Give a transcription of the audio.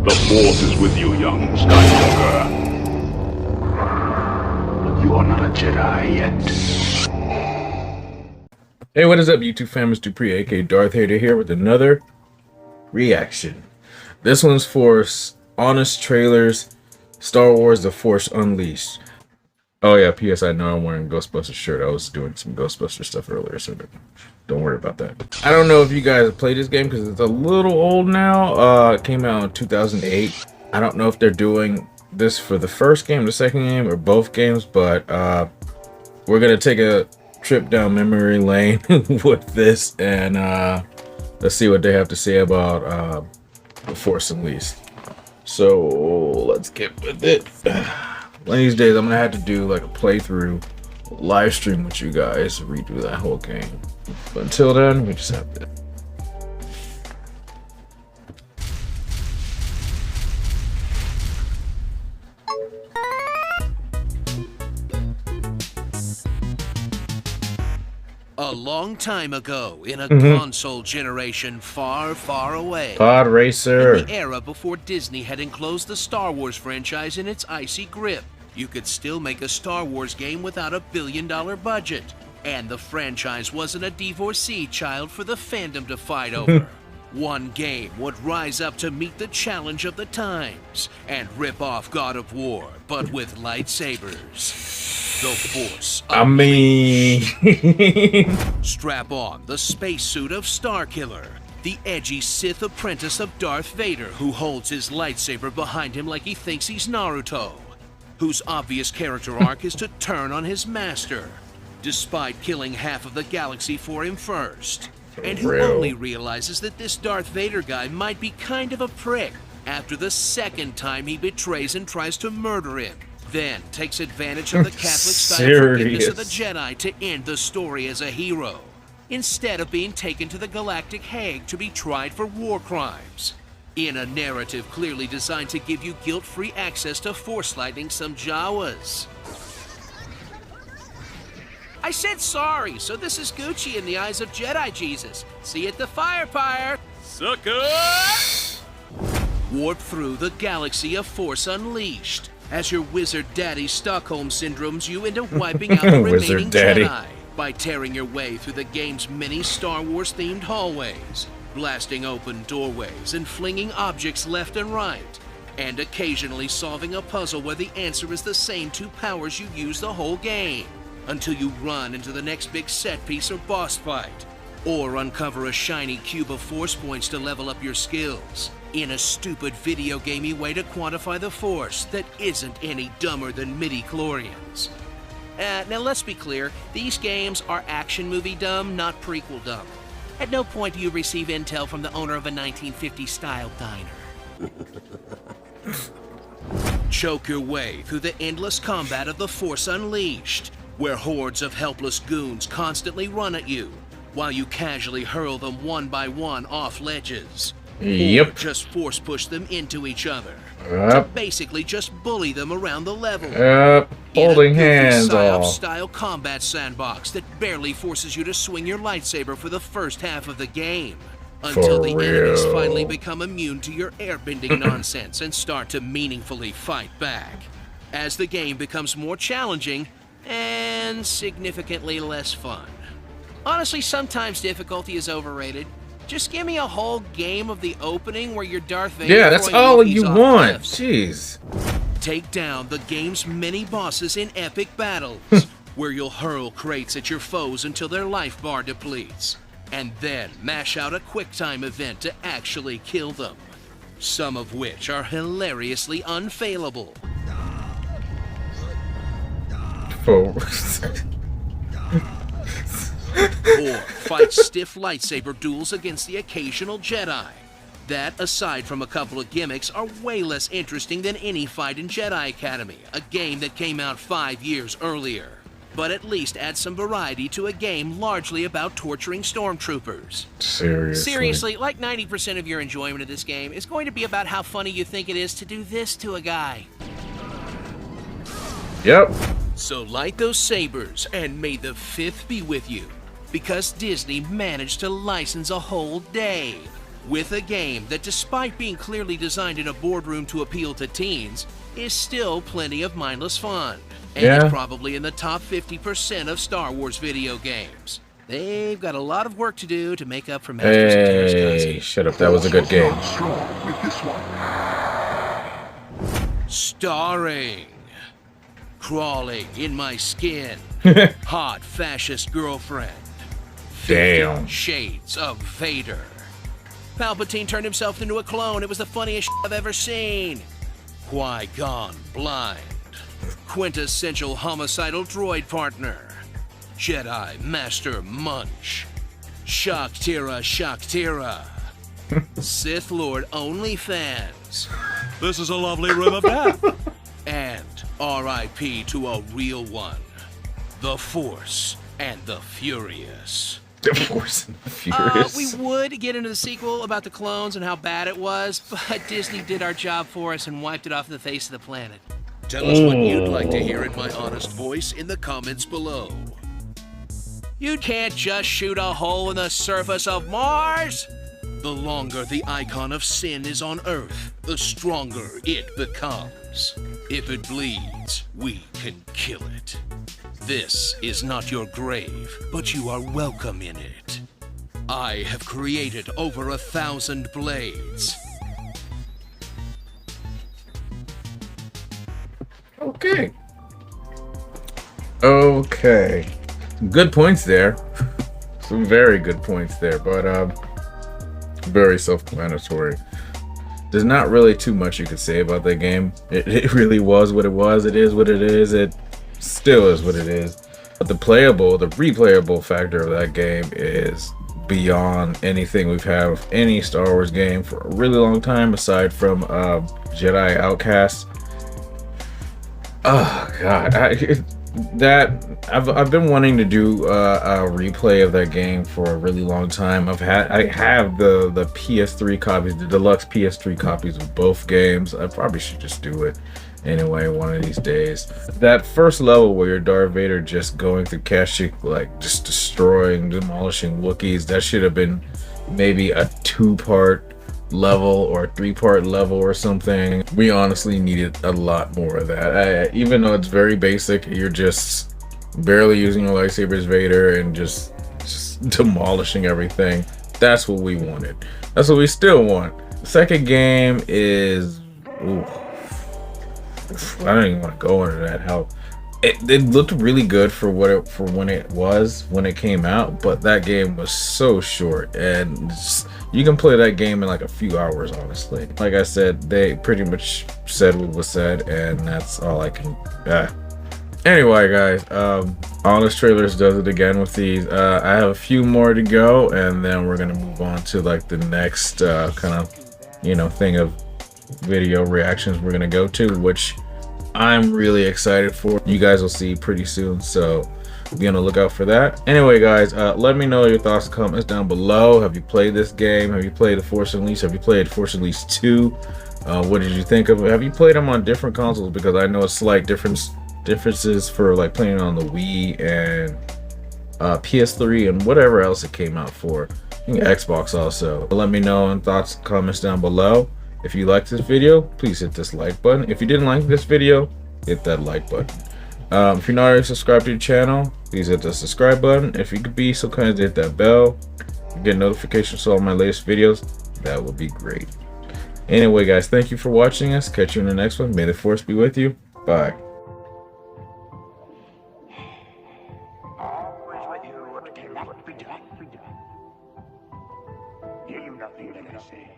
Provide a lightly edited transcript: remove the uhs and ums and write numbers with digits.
The Force is with you, young Skywalker. But you are not a Jedi yet. Hey, what is up, YouTube fam? It's Dupree, aka Darth Vader, here with another reaction. This one's for Honest Trailers, Star Wars The Force Unleashed. Oh yeah, P.S. I know I'm wearing a Ghostbusters shirt. I was doing some Ghostbusters stuff earlier, so don't worry about that. I don't know if you guys have played this game because it's a little old now. It came out in 2008. I don't know if they're doing this for the first game, the second game, or both games, but we're gonna take a trip down memory lane with this, and let's see what they have to say about The Force Unleashed. So let's get with it. One of these days I'm gonna have to do like a playthrough live stream with you guys, redo that whole game. But until then, we just have to. A long time ago, in a console generation far, far away. Pod Racer. In the era before Disney had enclosed the Star Wars franchise in its icy grip, you could still make a Star Wars game without a billion-dollar budget. And the franchise wasn't a divorcee child for the fandom to fight over. One game would rise up to meet the challenge of the times and rip off God of War, but with lightsabers. The Force. Strap on the spacesuit of Starkiller, the edgy Sith apprentice of Darth Vader who holds his lightsaber behind him like he thinks he's Naruto, whose obvious character arc is to turn on his master, despite killing half of the galaxy for him first, and who only realizes that this Darth Vader guy might be kind of a prick after the second time he betrays and tries to murder him. Then takes advantage of the Catholic-style forgiveness of the Jedi to end the story as a hero, instead of being taken to the Galactic Hague to be tried for war crimes. In a narrative clearly designed to give you guilt-free access to Force lightning some Jawas. I said sorry, so this is Gucci in the eyes of Jedi Jesus. See you at the fire pyre, sucker! Warp through the galaxy of Force Unleashed, as your wizard daddy Stockholm syndromes you into wiping out the remaining Jedi by tearing your way through the game's many Star Wars themed hallways, blasting open doorways and flinging objects left and right, and occasionally solving a puzzle where the answer is the same two powers you use the whole game, until you run into the next big set piece or boss fight, or uncover a shiny cube of Force points to level up your skills, in a stupid video gamey way to quantify the Force that isn't any dumber than midi-chlorians. Now let's be clear, these games are action movie dumb, not prequel dumb. At no point do you receive intel from the owner of a 1950s style diner. Choke your way through the endless combat of the Force Unleashed, where hordes of helpless goons constantly run at you, while you casually hurl them one by one off ledges. Or just force push them into each other. To basically just bully them around the level. Holding hands off. Style combat sandbox that barely forces you to swing your lightsaber for the first half of the game. Until the enemies finally become immune to your airbending nonsense and start to meaningfully fight back. As the game becomes more challenging and significantly less fun. Honestly, sometimes difficulty is overrated. Just give me a whole game of the opening where you're Darth Vader. Yeah, that's all you want. Jeez. Take down the game's many bosses in epic battles, where you'll hurl crates at your foes until their life bar depletes, and then mash out a QuickTime event to actually kill them. Some of which are hilariously unfailable. Or fight stiff lightsaber duels against the occasional Jedi. That, aside from a couple of gimmicks, are way less interesting than any fight in Jedi Academy, a game that came out 5 years earlier. But at least add some variety to a game largely about torturing stormtroopers. Seriously, like 90% of your enjoyment of this game is going to be about how funny you think it is to do this to a guy. Yep. So light those sabers and may the 5th be with you. Because Disney managed to license a whole day, with a game that, despite being clearly designed in a boardroom to appeal to teens, is still plenty of mindless fun. And it's probably in the top 50% of Star Wars video games. They've got a lot of work to do to make up for Masters of Terra's Hey, shut up. That was a good game. Strong with this one. Starring Crawling in My Skin, Hot Fascist Girlfriend, 50 Damn. Shades of Vader. Palpatine turned himself into a clone. It was the funniest I've ever seen. Qui-Gon Blind, quintessential homicidal droid partner, Jedi Master Munch, Shaktira Shaktira, Sith Lord OnlyFans. This is a lovely room of death. And R.I.P. to a real one, the Force and the Furious. The Force and the Furious. We would get into the sequel about the clones and how bad it was, but Disney did our job for us and wiped it off the face of the planet. Tell us what you'd like to hear in my honest voice in the comments below. You can't just shoot a hole in the surface of Mars. The longer the icon of sin is on Earth, the stronger it becomes. If it bleeds, we can kill it. This is not your grave, but you are welcome in it. I have created over 1,000 blades. Okay. Okay. Some good points there. Some very good points there, but very self-explanatory. There's not really too much you could say about that game. It really was what it was. It is what it is. It still is what it is. But the replayable factor of that game is beyond anything we've had with any Star Wars game for a really long time, aside from Jedi Outcast. Oh God, I've been wanting to do a replay of that game for a really long time. I have the PS3 copies, the deluxe PS3 copies of both games. I probably should just do it anyway one of these days. That first level where you're Darth Vader just going through Kashyyyk, like just destroying, demolishing Wookiees, that should have been maybe a 2-part level or a 3-part level or something. We honestly needed a lot more of that. Even though it's very basic, you're just barely using your lightsabers, Vader, and just demolishing everything. That's what we wanted. That's what we still want. The second game is, I don't even want to go into that. How it looked really good for when it came out, but that game was so short, and you can play that game in like a few hours, honestly. Like I said, they pretty much said what was said, and that's all I can. Anyway, guys, Honest Trailers does it again with these. I have a few more to go, and then we're gonna move on to like the next kind of thing of video reactions we're gonna go to, which I'm really excited for. You guys will see pretty soon, so be on the lookout for that. Anyway, guys, let me know your thoughts and comments down below. Have you played this game? Have you played The Force Unleashed? Have you played Force Unleashed 2? What did you think of it? Have you played them on different consoles? Because I know it's slight differences for like playing on the Wii and PS3 and whatever else it came out for. I think Xbox also. Let me know in thoughts and comments down below. If you liked this video, please hit this like button. If you didn't like this video, hit that like button. If you're not already subscribed to the channel, please hit the subscribe button. If you could be so kind as to hit that bell and get notifications for all my latest videos, that would be great. Anyway, guys, thank you for watching us. Catch you in the next one. May the Force be with you. Bye. Always with you, what cannot be done. You've nothing to say.